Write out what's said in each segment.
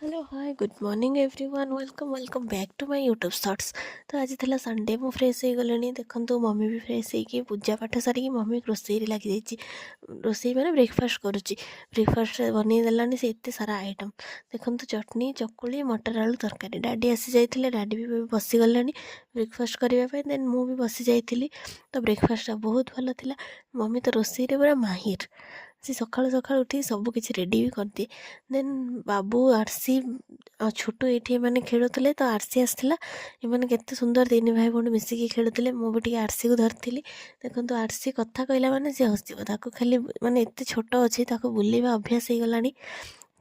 Hello hi good morning everyone welcome back to my YouTube shorts. तो आज था Sunday मु फ्रेश हो गली देखो मम्मी भी फ्रेश होगी पूजा पाठ सारिकी मम्मी रोसई लगी रोसई मैंने ब्रेकफास्ट करुच्ची ब्रेकफास्ट बनई देलानी से एत सारा आइटम देखो चटनी चकुली मटर आलू तरकारी डाडी आसी जाइए डाडी भी बसीगला ब्रेकफास्ट करने देन मु भी बसी जाइली। तो ब्रेकफास्ट बहुत भल था मम्मी तो रोसई पूरा माहिर से सकाळु सकाळु उठी सब किसी रेडी भी करदिए। देन बाबू आरसी छोटू ये मैंने खेलुले तो आरसी आसला एमाने केते सुंदर तीन भाई भौणी मिसिकी खेलुले मु भी आरसी को धरती देखो आरसी कथा कहला माने सी हसिब ताको खाली माने एते छोट अच्छी बुलवा अभ्यास हो गलानी।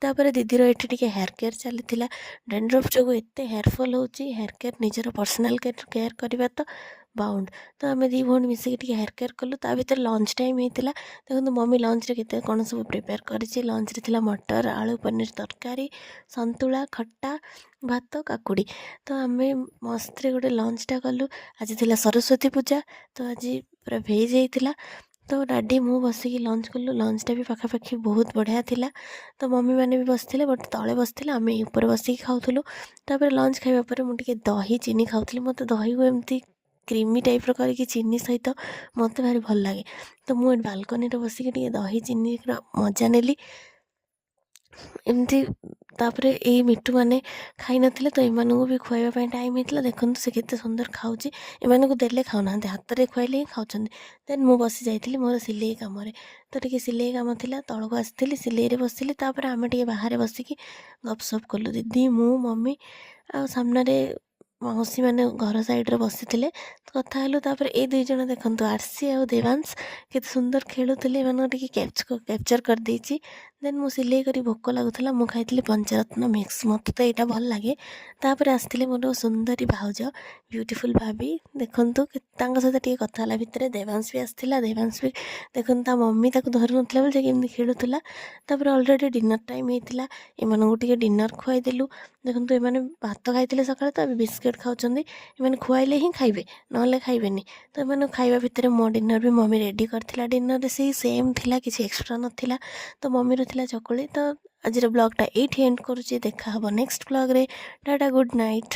तापर दीदीर ये हेयर केयर चली डेंड्रफ जो एत हेयरफॉल हो हेयर केयर निजर पर्सनाल केयर करवा तो बाउंड। तो आम दी भौणी मिसिकी हेयर केयर कलु ता भर लंच टाइम होता देखो मम्मी लंच रे कौन सब प्रिपेयर करी लंच रे थिला मटर आलू पनीर तरकारी संतुला खट्टा भात काकुड़ी। तो आम मस्त गोटे लंचटा कलु। आज थिला सरस्वती पूजा तो आज पूरा भेज होता तो डाडी मु बसिकी लंच कलु लंचटा भी पाखापाखि बहुत बढ़िया थिला। तो मम्मी मैंने भी बसते बट तले बसते आम ऊपर बसिकी खाऊलु। तापर लंच खाइबा मुझे दही चीनी खाऊली मत दही को एमती क्रीमी टाइप करके चीनी सहित मत भारी भल लगे। तो मुझे बालकनी बसिक दही चीनी मजा नेली एमती। तापर ये मिठू मैंने खाई नथिले तो एमानू भी खुआइबा टाइम होता देखो से केते सुंदर खाऊँ एमानू देले खाऊना हाथ में खुआइले ही खाऊँ। देन मु बसी जाइली मोर सिलाई कम तो टे सिलाई कम थी तौक आसती सिलाई बसिली तापर आम टे बाहर बसिकी गपसप कलु दीदी मु मम्मी आ सामने मौसी मैंने घर साइड्रे बसी कथा तापर ये दुई जन देखो आरसी आ देवांश केते सुंदर खेलुले टे कैप्चर कर देछि। देन मु सिलाई करी भोक लगुला मु खाई पंचरत्न मिक्स मत तो यहाँ भल लगे। तापर आसते मोर सुंदरी भाउज ब्यूटीफुल भाभी देखु सहित टे कथा भितर देवांश भी आसला देवांश भी देखो ता मम्मी धर नाला बोल केमी खेलुला। तापर अलरेडी डिनर टाइम होता एमनू टे डिनर खुआईदेलु देखो एमाने भात खाई सकाଳେ तो बिस्किट खाऊँ एमाने खुआइले ही खाइबे ना खाइबेनी। तो एमाने खाइबा भितर मो डिनर भी मम्मी रेडी करथिला डिनर से सेम थिला किसी एक्स्ट्रा नथिला। तो मम्मी थिला चकुली। तो आज ब्लॉगटा एठी एंड करुच्ची देखा हबो नेक्स्ट ब्लॉग रे टाटा गुड नाइट।